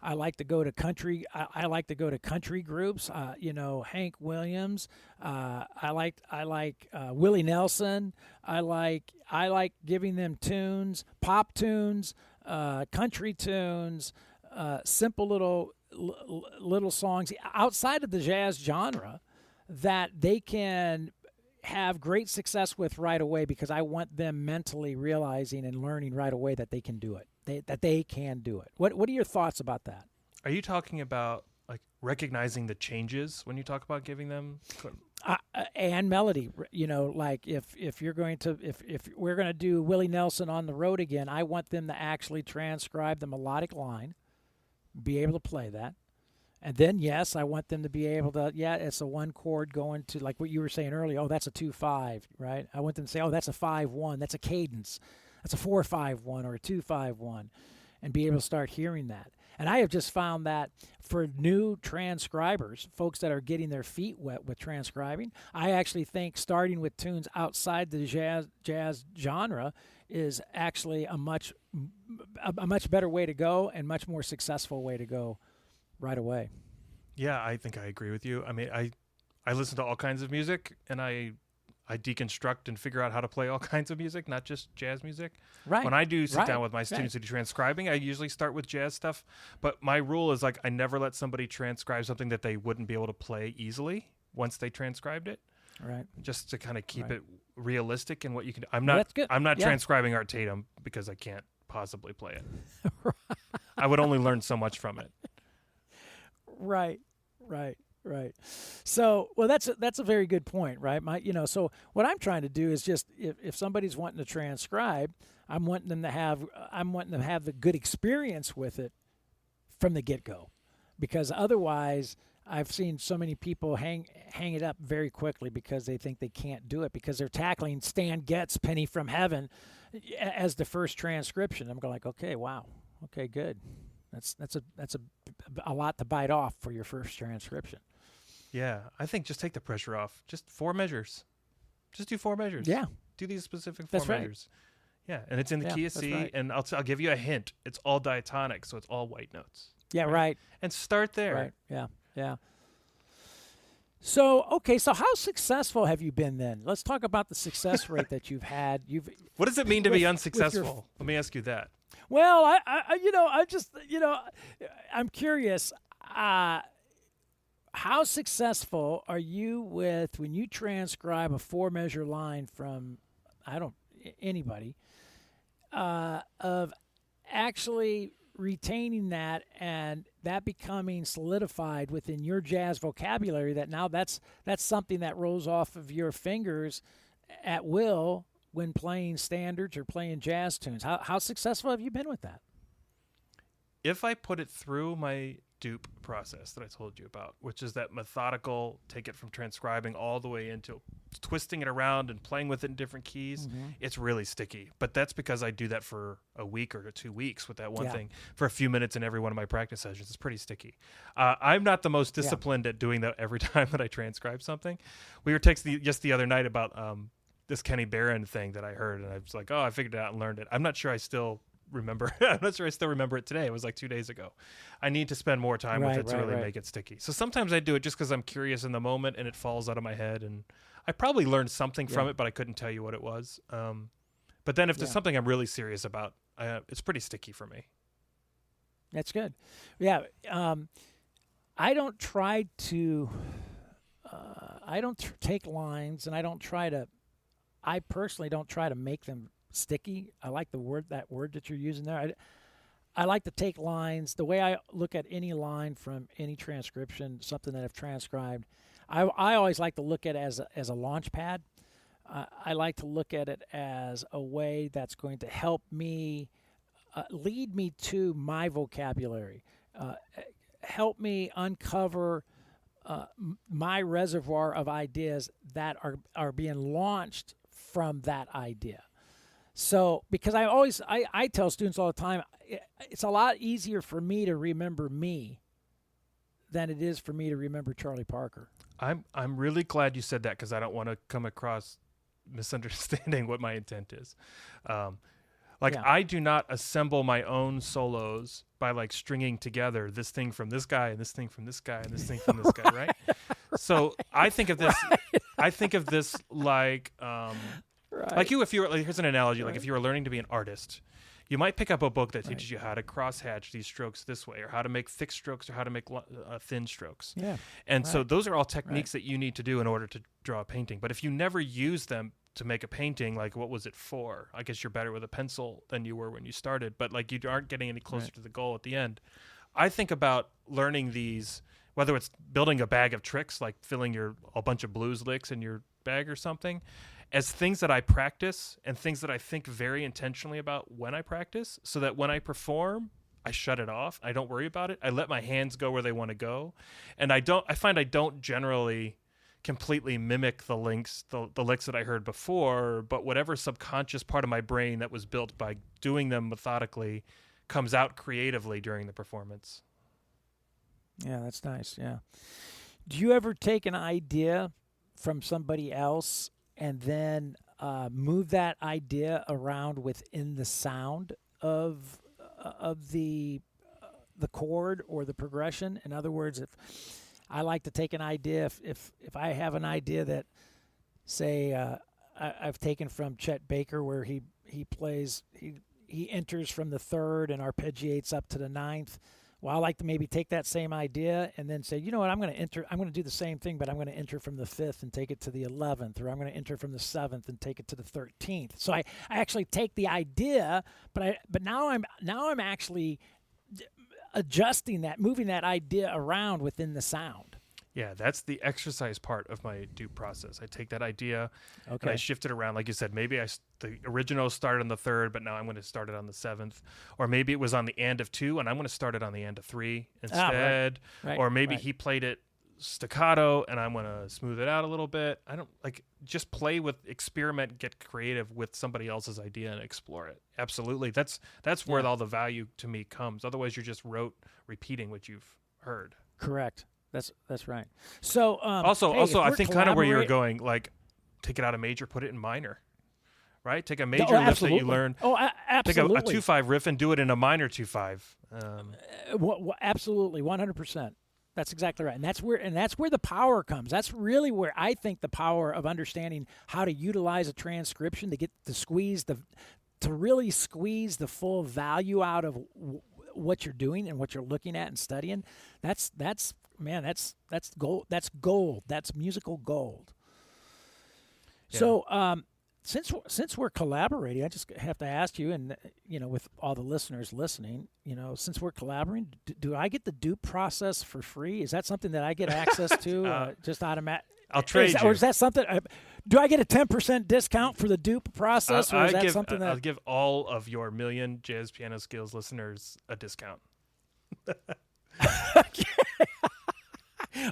I like to go to country. I like to go to country groups. Hank Williams. I like Willie Nelson. I like giving them tunes, pop tunes, country tunes, simple little songs outside of the jazz genre that they can have great success with right away, because I want them mentally realizing and learning right away that they can do it. That they can do it. What are your thoughts about that? Are you talking about like recognizing the changes when you talk about giving them and melody? Like if you're going to if we're going to do Willie Nelson on the road again, I want them to actually transcribe the melodic line, be able to play that. And then, yes, I want them to be able to, it's a one chord going to, like what you were saying earlier, oh, that's a 2-5, right? I want them to say, oh, that's a 5-1, that's a cadence, that's a 4-5-1 or a 2-5-1, and be able to start hearing that. And I have just found that for new transcribers, folks that are getting their feet wet with transcribing, I actually think starting with tunes outside the jazz genre is actually a much better way to go and much more successful way to go right away. Yeah, I think I agree with you. I mean, I listen to all kinds of music, and I deconstruct and figure out how to play all kinds of music, not just jazz music. Right. When I do sit down with my students to do transcribing, I usually start with jazz stuff. But my rule is like I never let somebody transcribe something that they wouldn't be able to play easily once they transcribed it. Right. Just to kind of keep it realistic in what you can do. I'm not transcribing Art Tatum because I can't possibly play it. I would only learn so much from it. Right. So, well, that's a very good point, right? So what I'm trying to do is just if somebody's wanting to transcribe, I'm wanting them to have the good experience with it from the get-go, because otherwise, I've seen so many people hang it up very quickly because they think they can't do it because they're tackling Stan Getz' "Penny from Heaven" as the first transcription. I'm going like, okay, wow, okay, good. That's a lot to bite off for your first transcription. Yeah, I think just take the pressure off. Just 4 measures. Just do 4 measures. Yeah. Do these specific 4 measures. Yeah, and it's in the key of C, right. and I'll give you a hint. It's all diatonic, so it's all white notes. Yeah, right. And start there. Right. Yeah. So, okay, so how successful have you been then? Let's talk about the success rate that you've had. What does it mean to be unsuccessful? Let me ask you that. Well, I'm curious. How successful are you with when you transcribe a 4-measure line from anybody of actually retaining that and that becoming solidified within your jazz vocabulary, that now that's something that rolls off of your fingers at will when playing standards or playing jazz tunes? How successful have you been with that? If I put it through my dupe process that I told you about, which is that methodical, take it from transcribing all the way into twisting it around and playing with it in different keys, it's really sticky. But that's because I do that for a week or 2 weeks with that one thing for a few minutes in every one of my practice sessions. It's pretty sticky. I'm not the most disciplined at doing that every time that I transcribe something. We were texting just the other night about this Kenny Barron thing that I heard, and I was like, I figured it out and learned it. I'm not sure I still remember. I'm not sure I still remember it today. It was like 2 days ago. I need to spend more time with it to really make it sticky. So sometimes I do it just because I'm curious in the moment and it falls out of my head, and I probably learned something from it, but I couldn't tell you what it was. But then if there's something I'm really serious about, it's pretty sticky for me. That's good. Yeah. I don't try to take lines, and I personally don't try to make them sticky. I like that word that you're using there. I like to take lines. The way I look at any line from any transcription, something that I've transcribed, I always like to look at it as a launch pad. I like to look at it as a way that's going to help me, lead me to my vocabulary, help me uncover my reservoir of ideas that are being launched from that idea. So, because I tell students all the time, it's a lot easier for me to remember me than it is for me to remember Charlie Parker. I'm really glad you said that, because I don't want to come across misunderstanding what my intent is. I do not assemble my own solos by like stringing together this thing from this guy and this thing from this guy and this thing from this guy, right? So I think of this. I think of this like like you. If you were like, here's an analogy. Like if you were learning to be an artist, you might pick up a book that teaches you how to crosshatch these strokes this way, or how to make thick strokes, or how to make thin strokes. Yeah. And so those are all techniques that you need to do in order to draw a painting. But if you never use them to make a painting, like what was it for? I guess you're better with a pencil than you were when you started, but like you aren't getting any closer to the goal at the end. I think about learning these, whether it's building a bag of tricks, like filling a bunch of blues licks in your bag or something, as things that I practice and things that I think very intentionally about when I practice, so that when I perform, I shut it off. I don't worry about it. I let my hands go where they want to go. And I find I don't generally completely mimic the licks that I heard before, but whatever subconscious part of my brain that was built by doing them methodically comes out creatively during the performance. Yeah, that's nice. Yeah. Do you ever take an idea from somebody else and then move that idea around within the sound of the chord or the progression? In other words, if I like to take an idea, if I have an idea that, say, I've taken from Chet Baker, where he plays, he enters from the third and arpeggiates up to the ninth. Well, I like to maybe take that same idea and then say, you know what, I'm going to do the same thing, but I'm going to enter from the 5th and take it to the 11th, or I'm going to enter from the 7th and take it to the 13th. So I actually take the idea, but now I'm actually adjusting that, moving that idea around within the sound. Yeah, that's the exercise part of my dupe process. I take that idea and I shift it around. Like you said, maybe the original started on the 3rd, but now I'm going to start it on the 7th. Or maybe it was on the end of 2, and I'm going to start it on the end of 3 instead. Or maybe he played it staccato, and I'm going to smooth it out a little bit. I don't just play with, experiment, get creative with somebody else's idea and explore it. Absolutely. That's where all the value to me comes. Otherwise, you're just repeating what you've heard. Correct. That's right. So also, I think kind of where you were going, like take it out of major, put it in minor, right? Take a major riff that you learn. Absolutely. Take a 2/5 riff and do it in a minor 2/5. Absolutely, 100%. That's exactly right, and that's where the power comes. That's really where I think the power of understanding how to utilize a transcription to really squeeze the full value out of what you're doing and what you're looking at and studying. That's gold. That's gold. That's musical gold. Yeah. So since we're collaborating, I just have to ask you, and with all the listeners listening, since we're collaborating, do I get the dupe process for free? Is that something that I get access to just automatic? I'll trade you. Or is that something? Do I get a 10% discount for the dupe process, or is that something that I'll give all of your million Jazz Piano Skills listeners a discount?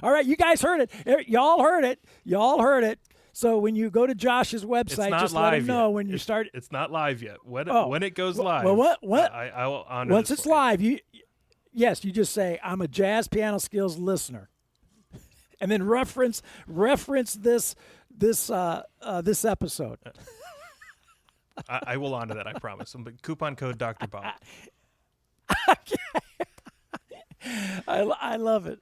All right, you guys heard it. Y'all heard it. So when you go to Josh's website, just let him know when you start. It's not live yet. When it goes live, well, what? I will honor. Once it's live, you just say, I'm a Jazz Piano Skills listener, and then reference this episode. I will honor that. I promise. But coupon code Dr. Bob. I love it.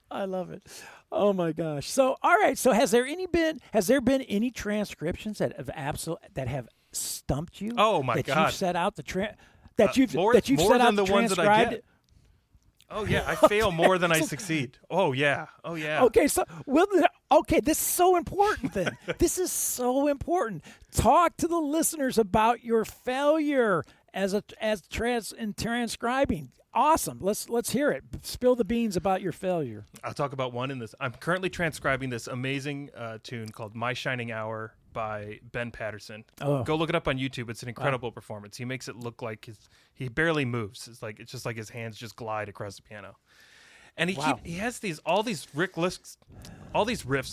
Oh my gosh. So all right. So has there been any transcriptions that have stumped you? Oh my God. That you've set out that you've more set than out the to ones that I transcribe? get. Oh yeah, I fail more than I succeed. Oh yeah. Okay, so this is so important then. This is so important. Talk to the listeners about your failure as transcribing. Awesome. Let's hear it. Spill the beans about your failure. I'll talk about one in this. I'm currently transcribing this amazing tune called My Shining Hour by Ben Patterson. Oh. Go look it up on YouTube. It's an incredible performance. He makes it look like he barely moves. It's just like his hands just glide across the piano. And he has all these riffs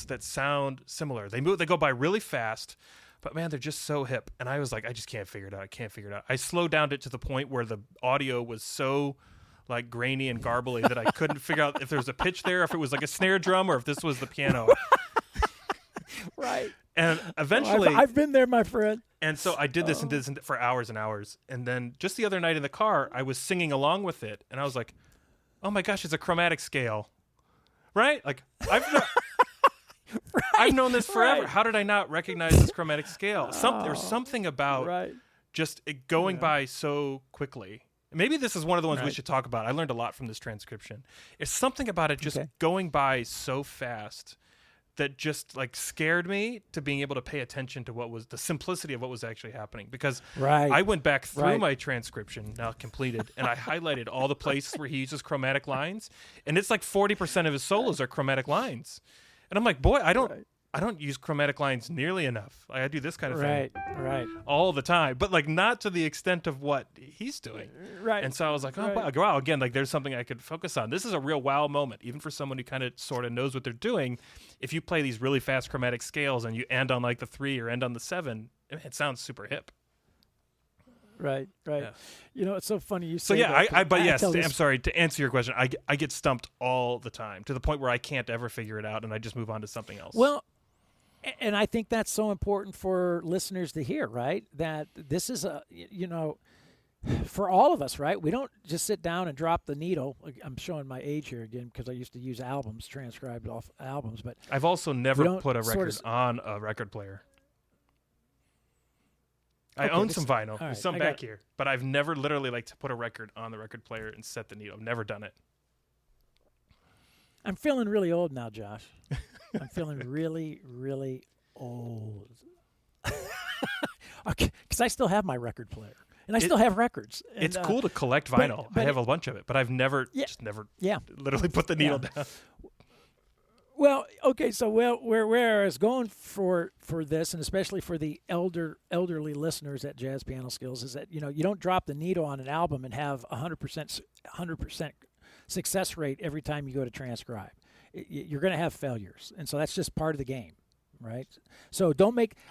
that sound similar. They go by really fast. But man, they're just so hip. And I was like, I just can't figure it out. I slowed down it to the point where the audio was so like grainy and garbly that I couldn't figure out if there was a pitch there, if it was like a snare drum, or if this was the piano. Right. And eventually, I've been there, my friend. And so I did this for hours and hours. And then just the other night in the car, I was singing along with it, and I was like, oh my gosh, it's a chromatic scale, right? Like I've known this forever. Right. How did I not recognize this chromatic scale? There's something about just it going by so quickly. Maybe this is one of the ones we should talk about. I learned a lot from this transcription. It's something about it just going by so fast that just like scared me to being able to pay attention to what was the simplicity of what was actually happening. Because I went back through my transcription, now completed, and I highlighted all the places where he uses chromatic lines. And it's like 40% of his solos are chromatic lines. And I'm like, boy, I don't use chromatic lines nearly enough. Like, I do this kind of thing all the time, but like not to the extent of what he's doing. Right. And so I was like, oh, wow, again, like there's something I could focus on. This is a real wow moment, even for someone who kind of sort of knows what they're doing. If you play these really fast chromatic scales and you end on like the 3 or end on the 7, it sounds super hip. Right. Yeah. You know, it's so funny you say. So yeah, that, I'm sorry to answer your question. I get stumped all the time to the point where I can't ever figure it out, and I just move on to something else. Well, and I think that's so important for listeners to hear, right? That this is for all of us, right? We don't just sit down and drop the needle. I'm showing my age here again because I used to use albums, transcribed off albums, but I've also never put a record on a record player. I own some vinyl. There's some back here. But I've never literally like to put a record on the record player and set the needle. I've never done it. I'm feeling really old now, Josh. I'm feeling really, really old. Okay, because I still have my record player. And I still have records. And, it's cool to collect vinyl. But I have a bunch of it. But I've never literally put the needle down. Well, okay, so where I was going for this, and especially for the elderly listeners at Jazz Piano Skills, is that you don't drop the needle on an album and have 100% success rate every time you go to transcribe. You're going to have failures, and so that's just part of the game, right? So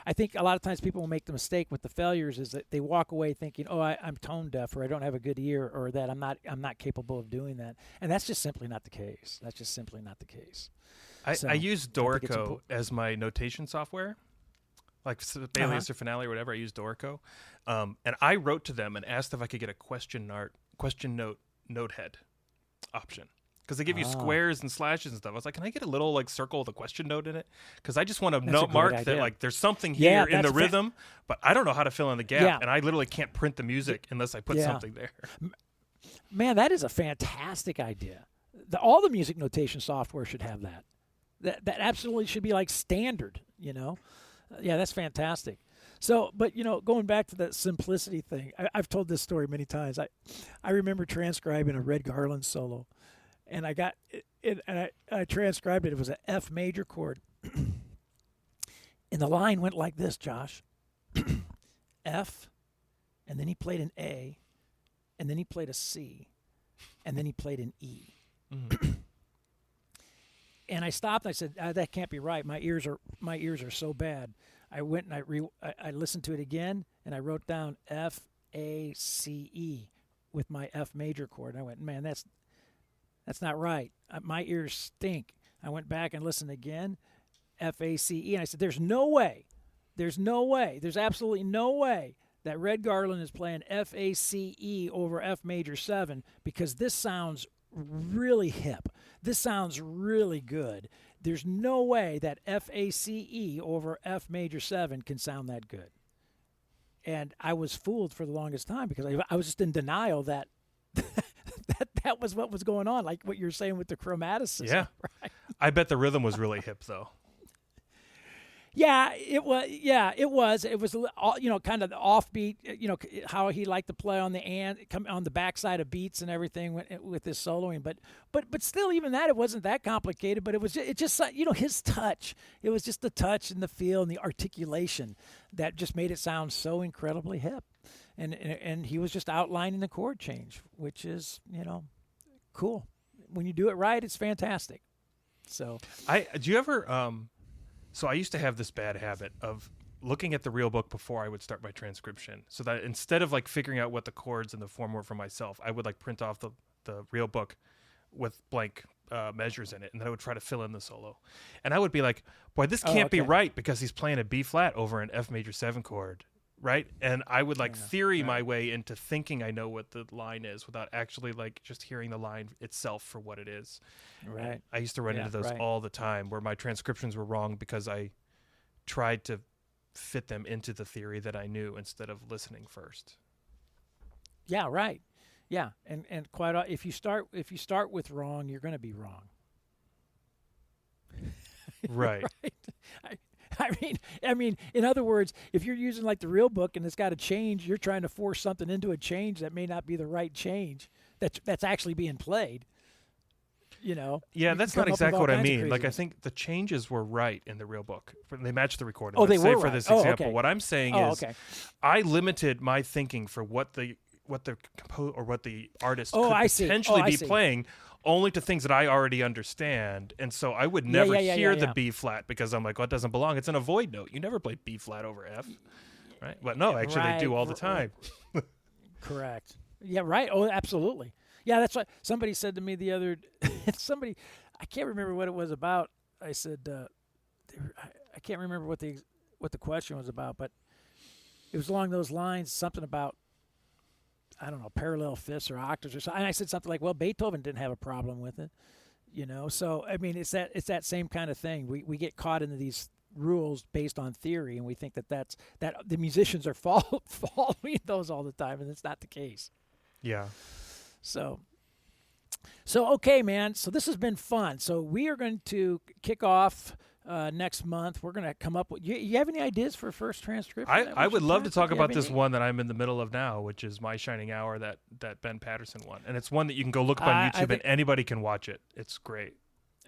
I think a lot of times people will make the mistake with the failures is that they walk away thinking, oh, I'm tone deaf, or I don't have a good ear, or that I'm not capable of doing that, and that's just simply not the case. That's just simply not the case. I use Dorico as my notation software, like Alias or Finale or whatever. I use Dorico, and I wrote to them and asked if I could get a question note head option because they give you squares and slashes and stuff. I was like, can I get a little like circle with a question note in it? Because I just want to mark that like there's something here in the rhythm, but I don't know how to fill in the gap, and I literally can't print the music unless I put something there. Man, that is a fantastic idea. All the music notation software should have that. That absolutely should be like standard, Yeah, that's fantastic. So, but, going back to that simplicity thing, I've told this story many times. I remember transcribing a Red Garland solo, and I got it, and I transcribed it. It was an F major chord. And the line went like this, Josh. F, and then he played an A, and then he played a C, and then he played an E. Mm-hmm. And I stopped and I said, that can't be right. My ears are so bad. I went and I listened to it again, and I wrote down F, A, C, E with my F major chord. And I went, man, that's not right. My ears stink. I went back and listened again, F, A, C, E. And I said, there's absolutely no way that Red Garland is playing F, A, C, E over F major 7 because this sounds really hip. This sounds really good. There's no way that F-A-C-E over F major 7 can sound that good. And I was fooled for the longest time because I was just in denial that that was what was going on, like what you're saying with the chromaticism. Yeah. Right? I bet the rhythm was really hip, though. Yeah, it was. Yeah, it was. It was, kind of the offbeat. How he liked to play on the backside of beats and everything with his soloing. But still, even that, it wasn't that complicated. But it just his touch. It was just the touch and the feel and the articulation that just made it sound so incredibly hip. And he was just outlining the chord change, which is cool. When you do it right, it's fantastic. So do you ever So I used to have this bad habit of looking at the real book before I would start my transcription, so that instead of like figuring out what the chords and the form were for myself, I would like print off the real book with blank measures in it, and then I would try to fill in the solo. And I would be like, boy, this can't be right because he's playing a B flat over an F major 7 chord. right? And I would like theory right. my way into thinking I know what the line is without actually like just hearing the line itself for what it is. Right. And I used to run into those right. all the time where my transcriptions were wrong because I tried to fit them into the theory that I knew instead of listening first. Yeah, right. Yeah, and if you start with wrong, you're going to be wrong. Right. Right. I mean, in other words, if you're using like the real book and it's got a change, you're trying to force something into a change that may not be the right change that's actually being played. Yeah, that's not exactly what I mean. Like, I think the changes were right in the real book. They matched the recording. Let's say were for right. this example, Okay. what I'm saying is, I limited my thinking for what the artist could potentially be playing only to things that I already understand. And so I would never hear the B flat because I'm like, well, it doesn't belong. It's an avoid note. You never play B flat over F. Right? But no, actually they do all the time. Correct. Yeah, right. Oh, absolutely. Yeah, that's what somebody said to me the other I can't remember what it was about. I said I can't remember what the question was about, but it was along those lines, something about, I don't know, parallel fifths or octaves or something. And I said something like, well, Beethoven didn't have a problem with it, So, I mean, it's that same kind of thing. We get caught into these rules based on theory, and we think that the musicians are following those all the time, and it's not the case. Yeah. So okay, man. So this has been fun. So we are going to kick off next month. We're going to come up with. You have any ideas for first transcription? I would love to talk about this one that I'm in the middle of now, which is My Shining Hour, that Ben Patterson one, and it's one that you can go look up on YouTube and anybody can watch it. It's great.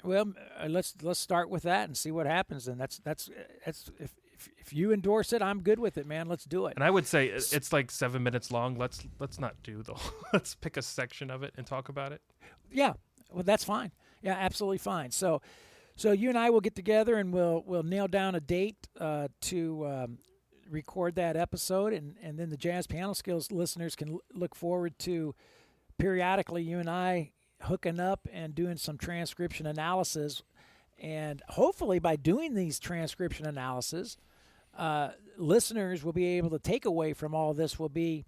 Well, let's start with that and see what happens. And that's if you endorse it, I'm good with it, man. Let's do it. And I would say it's like 7 minutes long. Let's not do the whole. Let's pick a section of it and talk about it. Yeah, well, that's fine. Yeah, absolutely fine. So you and I will get together and we'll nail down a date to record that episode, and then the Jazz Piano Skills listeners can look forward to periodically you and I hooking up and doing some transcription analysis. And hopefully by doing these transcription analysis, listeners will be able to take away from all this will be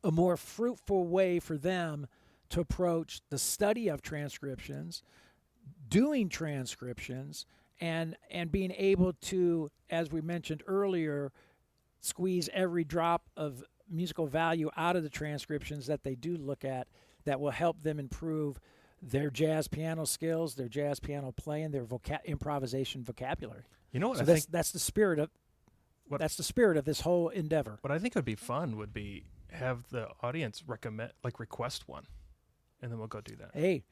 a more fruitful way for them to approach the study of transcriptions, doing transcriptions, and being able to, as we mentioned earlier, squeeze every drop of musical value out of the transcriptions that they do look at that will help them improve their jazz piano skills, their jazz piano playing, their improvisation vocabulary. You know what? So that's the spirit of that's the spirit of this whole endeavor. What I think would be fun would be have the audience request one, and then we'll go do that. Hey,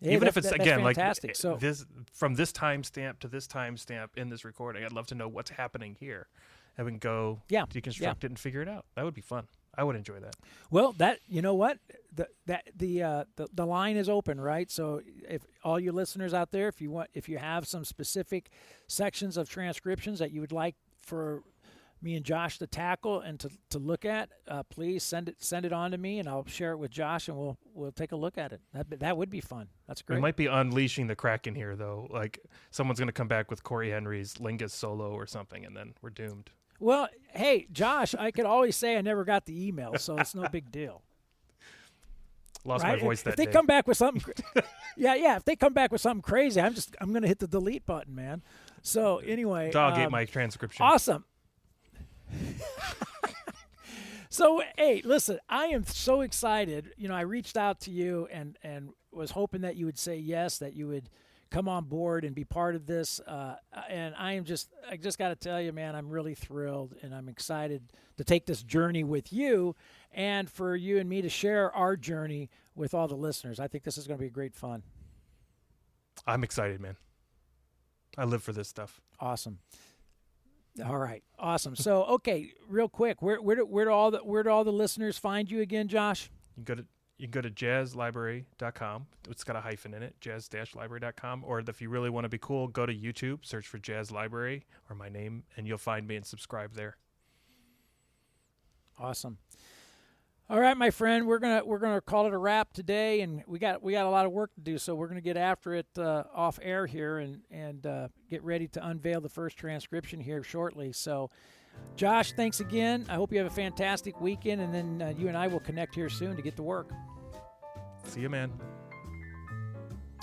even if it's again fantastic. Like so this from this timestamp to this timestamp in this recording, I'd love to know what's happening here, and we can go deconstruct it and figure it out. That would be fun. I would enjoy that. Well, that you know what, the line is open, right? So if all you listeners out there, if you have some specific sections of transcriptions that you would like for me and Josh to tackle and to look at, please send it on to me, and I'll share it with Josh, and we'll take a look at it. That would be fun. That's great. We might be unleashing the Kraken here, though. Like someone's going to come back with Corey Henry's Lingus solo or something, and then we're doomed. Well, hey, Josh, I could always say I never got the email, so it's no big deal. Lost my voice that day. If they come back with something, if they come back with something crazy, I'm going to hit the delete button, man. So anyway, dog ate my transcription. Awesome. So hey, listen, I am so excited. I reached out to you and was hoping that you would say yes, that you would come on board and be part of this. And I just got to tell you, man, I'm really thrilled, and I'm excited to take this journey with you and for you and me to share our journey with all the listeners. I think this is going to be great fun. I'm excited, man. I live for this stuff. Awesome. All right. Awesome. So, okay, real quick, where do all the listeners find you again, Josh? You can go to jazzlibrary.com. It's got a hyphen in it, jazz-library.com. Or if you really want to be cool, go to YouTube, search for Jazz Library or my name, and you'll find me and subscribe there. Awesome. All right, my friend, we're gonna call it a wrap today, and we got a lot of work to do, so we're gonna get after it off air here and get ready to unveil the first transcription here shortly. So Josh, thanks again. I hope you have a fantastic weekend, and then you and I will connect here soon to get to work. See you, man.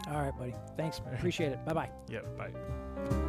All right, buddy. Thanks. Appreciate it. Bye-bye. Yep, bye.